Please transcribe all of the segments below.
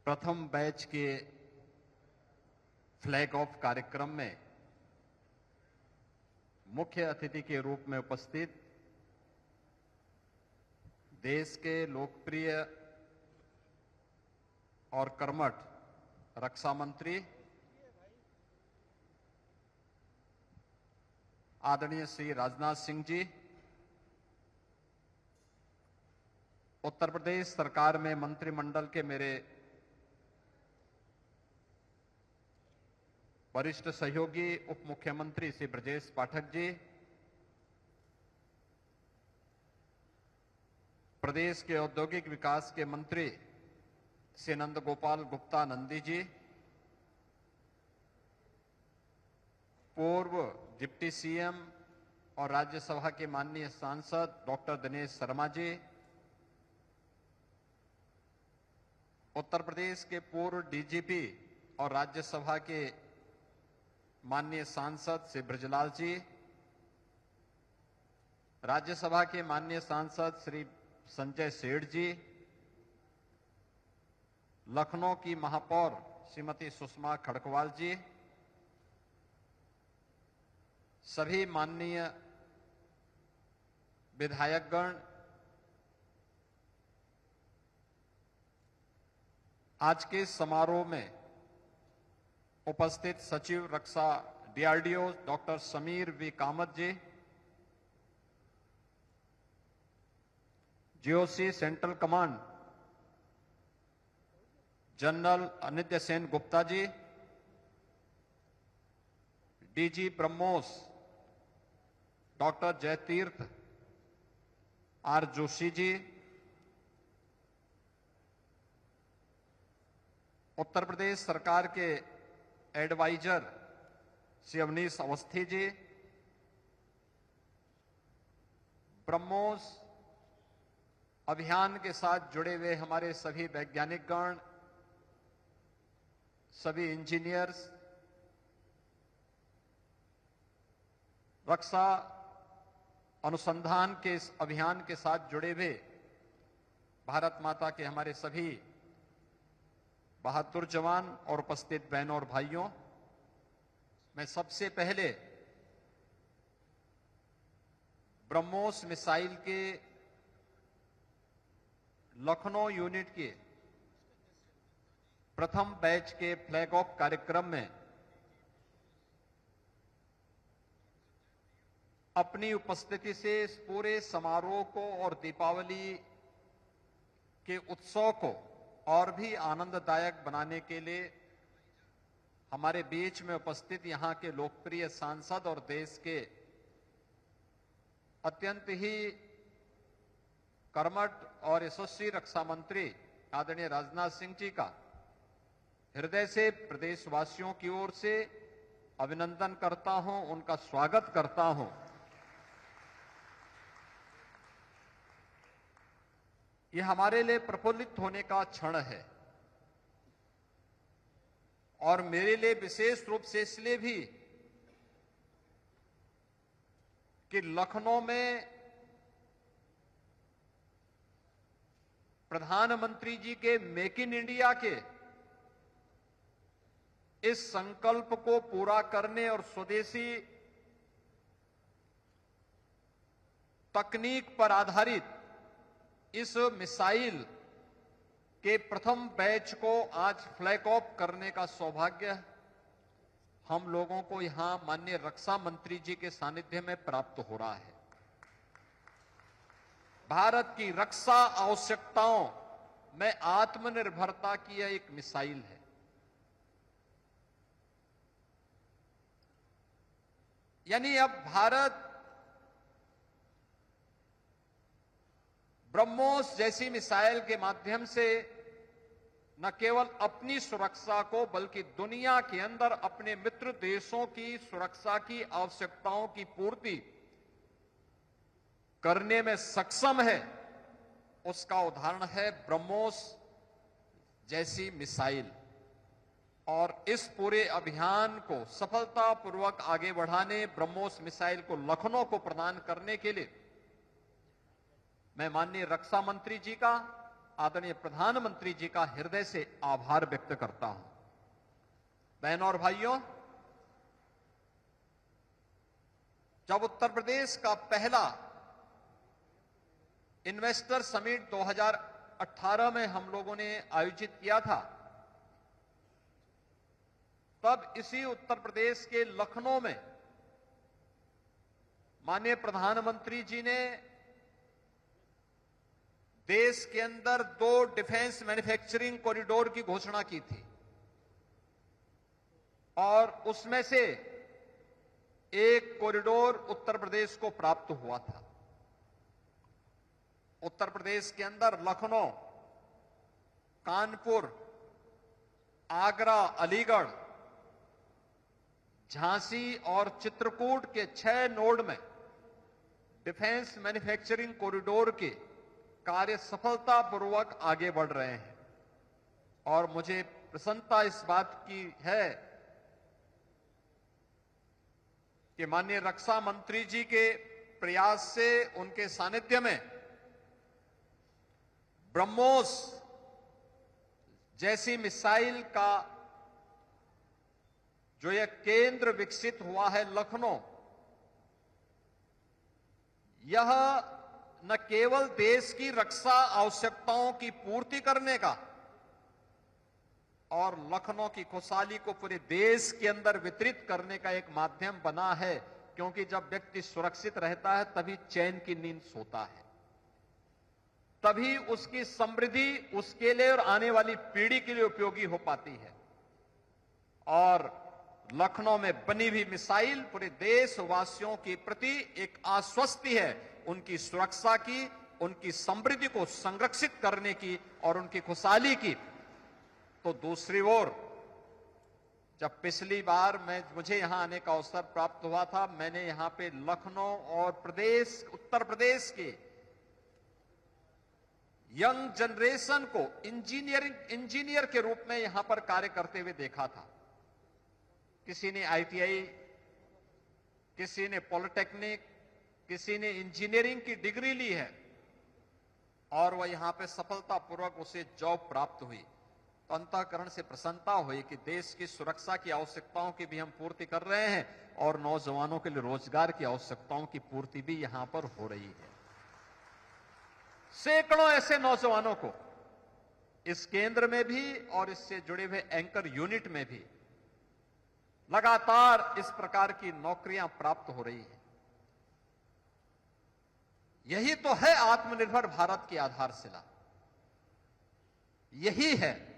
प्रथम बैच के flag of कार्यक्रम में मुख्य अतिथि के रूप में उपस्थित देश के लोकप्रिय और कर्मठ रक्षा मंत्री आदरणीय श्री राजनाथ सिंह जी, उत्तर प्रदेश सरकार में मंत्रिमंडल के मेरे वरिष्ठ सहयोगी उप मुख्यमंत्री श्री ब्रजेश पाठक जी, प्रदेश के औद्योगिक विकास के मंत्री श्री नंद गोपाल गुप्ता नंदी जी, पूर्व डिप्टी सीएम और राज्यसभा के माननीय सांसद डॉक्टर दिनेश शर्मा जी, उत्तर प्रदेश के पूर्व डीजीपी और राज्यसभा के माननीय सांसद श्री ब्रजलाल जी, राज्यसभा के माननीय सांसद श्री संजय सेठ जी, लखनऊ की महापौर श्रीमती सुषमा खड़कवाल जी, सभी माननीय विधायकगण, आज के समारोह में उपस्थित सचिव रक्षा DRDO doctor Samir V Kamat ji, GOC central command general Anitya Sen Gupta ji, DG BrahMos doctor Jayateerth R Joshi ji, Uttar Pradesh सरकार के एडवाइजर श्री अवनीश अवस्थी जी, ब्रह्मोस अभियान के साथ जुड़े हुए हमारे सभी वैज्ञानिकगण, सभी इंजीनियर्स, रक्षा अनुसंधान के इस अभियान के साथ जुड़े हुए भारत माता के हमारे सभी बहादुर जवान और उपस्थित बहनों और भाइयों, मैं सबसे पहले ब्रह्मोस मिसाइल के लखनऊ यूनिट के प्रथम बैच के फ्लैग ऑफ कार्यक्रम में अपनी उपस्थिति से इस पूरे समारोह को और दीपावली के उत्सव को और भी आनंददायक बनाने के लिए हमारे बीच में उपस्थित यहां के लोकप्रिय सांसद और देश के अत्यंत ही कर्मठ और यशस्वी रक्षा मंत्री आदरणीय राजनाथ सिंह जी का हृदय से प्रदेशवासियों की ओर से अभिनंदन करता हूं, उनका स्वागत करता हूं। यह हमारे लिए प्रफुल्लित होने का क्षण है और मेरे लिए विशेष रूप से इसलिए भी कि लखनऊ में प्रधानमंत्री जी के मेक इन इंडिया के इस संकल्प को पूरा करने और स्वदेशी तकनीक पर आधारित इस मिसाइल के प्रथम बैच को आज फ्लैग ऑफ करने का सौभाग्य हम लोगों को यहां माननीय रक्षा मंत्री जी के सानिध्य में प्राप्त हो रहा है। भारत की रक्षा आवश्यकताओं में आत्मनिर्भरता की यह एक मिसाइल है। यानी अब भारत ब्रह्मोस जैसी मिसाइल के माध्यम से न केवल अपनी सुरक्षा को बल्कि दुनिया के अंदर अपने मित्र देशों की सुरक्षा की आवश्यकताओं की पूर्ति करने में सक्षम है। उसका उदाहरण है ब्रह्मोस जैसी मिसाइल। और इस पूरे अभियान को सफलतापूर्वक आगे बढ़ाने, ब्रह्मोस मिसाइल को लखनऊ को प्रदान करने के लिए मैं माननीय रक्षा मंत्री जी का आदरणीय प्रधानमंत्री जी का हृदय से आभार व्यक्त करता हूं। बहनों और भाइयों, जब उत्तर प्रदेश का पहला इन्वेस्टर समिट 2018 में हम लोगों ने आयोजित किया था, तब इसी उत्तर प्रदेश के लखनऊ में माननीय प्रधानमंत्री जी ने देश के अंदर 2 डिफेंस मैन्युफैक्चरिंग कॉरिडोर की घोषणा की थी और उसमें से एक कॉरिडोर उत्तर प्रदेश को प्राप्त हुआ था। उत्तर प्रदेश के अंदर लखनऊ, कानपुर, आगरा, अलीगढ़, झांसी और चित्रकूट के 6 नोड में डिफेंस मैन्युफैक्चरिंग कॉरिडोर के कार्य सफलतापूर्वक आगे बढ़ रहे हैं और मुझे प्रसन्नता इस बात की है कि माननीय रक्षा मंत्री जी के प्रयास से, उनके सानिध्य में ब्रह्मोस जैसी मिसाइल का जो यह केंद्र विकसित हुआ है लखनऊ, यह न केवल देश की रक्षा आवश्यकताओं की पूर्ति करने का और लखनऊ की खुशहाली को पूरे देश के अंदर वितरित करने का एक माध्यम बना है, क्योंकि जब व्यक्ति सुरक्षित रहता है तभी चैन की नींद सोता है, तभी उसकी समृद्धि उसके लिए और आने वाली पीढ़ी के लिए उपयोगी हो पाती है। और लखनऊ में बनी हुई मिसाइल पूरे देशवासियों के प्रति एक आश्वस्ति है, उनकी सुरक्षा की, उनकी समृद्धि को संरक्षित करने की और उनकी खुशहाली की। तो दूसरी ओर, जब पिछली बार मुझे यहां आने का अवसर प्राप्त हुआ था, मैंने यहां पे लखनऊ और उत्तर प्रदेश के यंग जनरेशन को इंजीनियर के रूप में यहां पर कार्य करते हुए देखा था। किसी ने ITI, किसी ने पॉलिटेक्निक, किसी ने इंजीनियरिंग की डिग्री ली है और वह यहां पे सफलतापूर्वक उसे जॉब प्राप्त हुई। तो अंतःकरण से प्रसन्नता हुई कि देश की सुरक्षा की आवश्यकताओं की भी हम पूर्ति कर रहे हैं और नौजवानों के लिए रोजगार की आवश्यकताओं की पूर्ति भी यहां पर हो रही है। सैकड़ों ऐसे नौजवानों को इस केंद्र में भी और इससे जुड़े हुए एंकर यूनिट में भी लगातार इस प्रकार की नौकरियां प्राप्त हो रही है। यही तो है आत्मनिर्भर भारत की आधारशिला, यही है।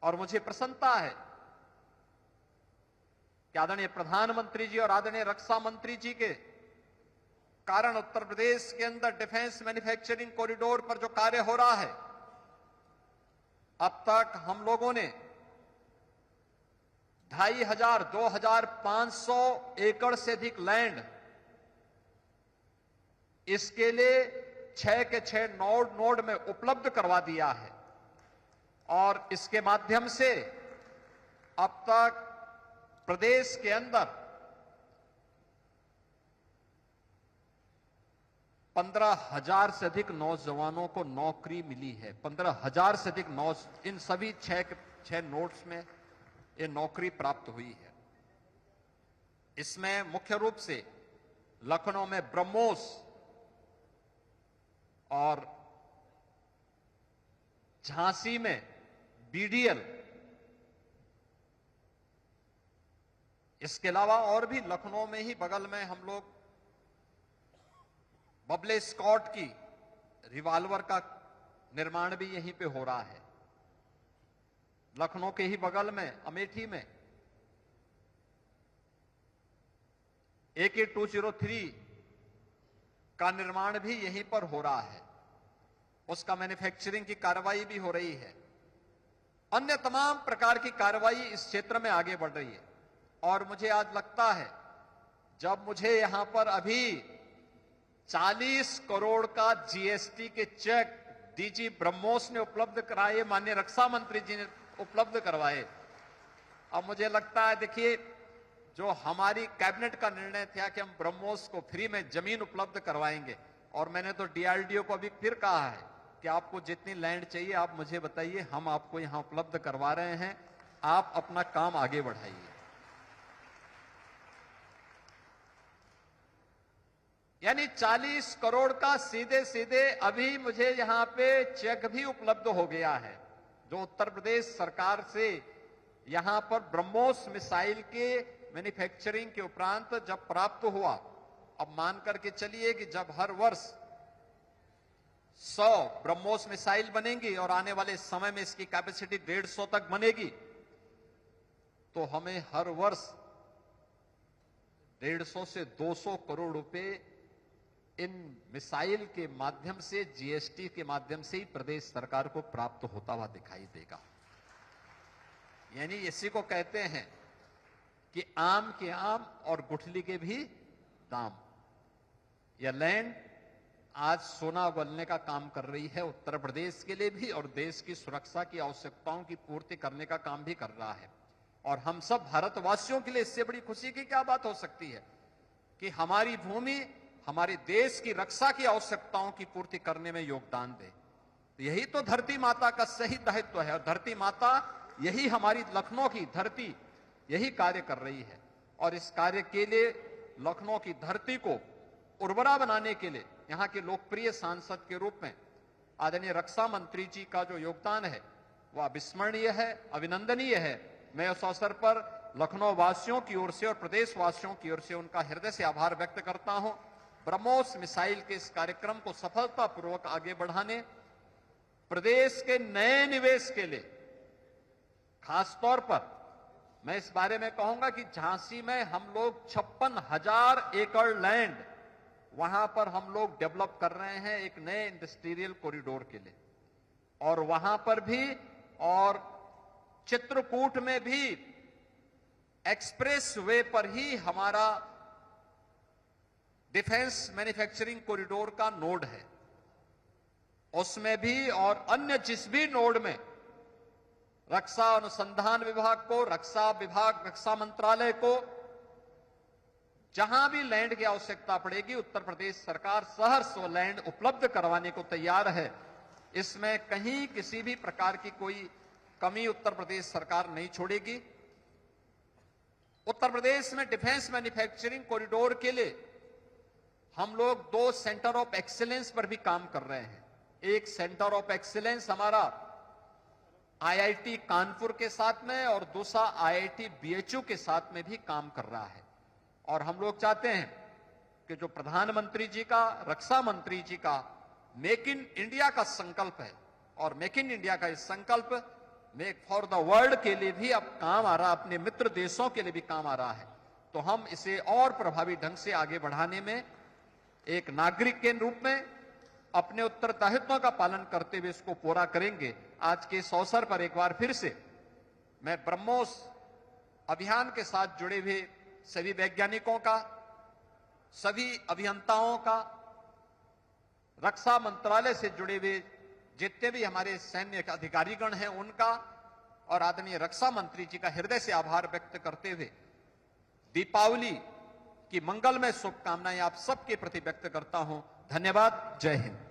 और मुझे प्रसन्नता है कि आदरणीय प्रधानमंत्री जी और आदरणीय रक्षा मंत्री जी के कारण उत्तर प्रदेश के अंदर डिफेंस मैन्युफैक्चरिंग कॉरिडोर पर जो कार्य हो रहा है, अब तक हम लोगों ने 2500-2500 एकड़ से अधिक लैंड इसके लिए 6 के 6 नोड में उपलब्ध करवा दिया है और इसके माध्यम से अब तक प्रदेश के अंदर 15,000 से अधिक नौजवानों को नौकरी मिली है। 15,000 से अधिक इन सभी 6 नोड्स में ये नौकरी प्राप्त हुई है। इसमें मुख्य रूप से लखनऊ में ब्रह्मोस और झांसी में BDL, इसके अलावा और भी लखनऊ में ही बगल में हम लोग बबले स्कॉट की रिवॉल्वर का निर्माण भी यहीं पे हो रहा है। लखनऊ के ही बगल में अमेठी में AK-203 का निर्माण भी यहीं पर हो रहा है, उसका मैन्युफैक्चरिंग की कार्रवाई भी हो रही है। अन्य तमाम प्रकार की कार्रवाई इस क्षेत्र में आगे बढ़ रही है और मुझे आज लगता है, जब मुझे यहां पर अभी 40 करोड़ का GST के चेक DG ब्रह्मोस ने उपलब्ध कराए, माननीय रक्षा मंत्री जी ने उपलब्ध करवाए। अब मुझे लगता है, देखिए, जो हमारी कैबिनेट का निर्णय था कि हम ब्रह्मोस को फ्री में जमीन उपलब्ध करवाएंगे, और मैंने तो DRDO को अभी फिर कहा है कि आपको जितनी लैंड चाहिए आप मुझे बताइए, हम आपको यहां उपलब्ध करवा रहे हैं, आप अपना काम आगे बढ़ाइए। यानी 40 करोड़ का सीधे सीधे अभी मुझे यहां पे चेक भी उपलब्ध हो गया है, जो उत्तर प्रदेश सरकार से यहां पर ब्रह्मोस मिसाइल के मैन्युफैक्चरिंग के उपरांत जब प्राप्त हुआ। अब मान करके चलिए कि जब हर वर्ष 100 ब्रह्मोस मिसाइल बनेंगी और आने वाले समय में इसकी कैपेसिटी 150 तक बनेगी, तो हमें हर वर्ष 150 से 200 करोड़ रुपए इन मिसाइल के माध्यम से, जीएसटी के माध्यम से ही प्रदेश सरकार को प्राप्त होता हुआ दिखाई देगा। यानी इसी को कहते हैं कि आम के आम और गुठली के भी दाम। यह लैंड आज सोना उगलने का काम कर रही है, उत्तर प्रदेश के लिए भी और देश की सुरक्षा की आवश्यकताओं की पूर्ति करने का काम भी कर रहा है। और हम सब भारतवासियों के लिए इससे बड़ी खुशी की क्या बात हो सकती है कि हमारी भूमि हमारे देश की रक्षा की आवश्यकताओं की पूर्ति करने में योगदान दे। तो यही तो धरती माता का सही दायित्व है, और धरती माता यही हमारी लखनऊ की धरती यही कार्य कर रही है। और इस कार्य के लिए लखनऊ की धरती को उर्वरा बनाने के लिए यहां के लोकप्रिय सांसद के रूप में आदरणीय रक्षा मंत्री जी का जो योगदान है वह अविस्मरणीय है, अभिनंदनीय है। मैं उस अवसर पर लखनऊ वासियों की ओर से और प्रदेश वासियों की ओर से उनका हृदय से आभार व्यक्त करता हूं। ब्रह्मोस मिसाइल के इस कार्यक्रम को सफलतापूर्वक आगे बढ़ाने, प्रदेश के नए निवेश के लिए खासतौर पर मैं इस बारे में कहूंगा कि झांसी में हम लोग 56,000 एकड़ लैंड वहां पर हम लोग डेवलप कर रहे हैं एक नए इंडस्ट्रियल कॉरिडोर के लिए, और वहां पर भी और चित्रकूट में भी एक्सप्रेस वे पर ही हमारा डिफेंस मैन्युफैक्चरिंग कॉरिडोर का नोड है। उसमें भी और अन्य जिस भी नोड में रक्षा अनुसंधान विभाग को, रक्षा विभाग, रक्षा मंत्रालय को जहां भी लैंड की आवश्यकता पड़ेगी, उत्तर प्रदेश सरकार सहर्ष वो लैंड उपलब्ध करवाने को तैयार है। इसमें कहीं किसी भी प्रकार की कोई कमी उत्तर प्रदेश सरकार नहीं छोड़ेगी। उत्तर प्रदेश में डिफेंस मैन्युफैक्चरिंग कॉरिडोर के लिए हम लोग 2 सेंटर ऑफ एक्सीलेंस पर भी काम कर रहे हैं। एक सेंटर ऑफ एक्सीलेंस हमारा आईआईटी कानपुर के साथ में और दूसरा आईआईटी बीएचयू के साथ में भी काम कर रहा है। और हम लोग चाहते हैं कि जो प्रधानमंत्री जी का, रक्षा मंत्री जी का मेक इन इंडिया का संकल्प है, और मेक इन इंडिया का इस संकल्प मेक फॉर द वर्ल्ड के लिए भी अब काम आ रहा, अपने मित्र देशों के लिए भी काम आ रहा है। तो हम इसे और प्रभावी ढंग से आगे बढ़ाने में एक नागरिक के रूप में अपने उत्तरदायित्वों का पालन करते हुए इसको पूरा करेंगे। आज के इस अवसर पर एक बार फिर से मैं ब्रह्मोस अभियान के साथ जुड़े हुए सभी वैज्ञानिकों का, सभी अभियंताओं का, रक्षा मंत्रालय से जुड़े हुए जितने भी हमारे सैन्य अधिकारीगण हैं उनका, और आदरणीय रक्षा मंत्री जी का हृदय से आभार व्यक्त करते हुए दीपावली की मंगलमय शुभकामनाएं आप सबके प्रति व्यक्त करता हूं। धन्यवाद। जय हिंद।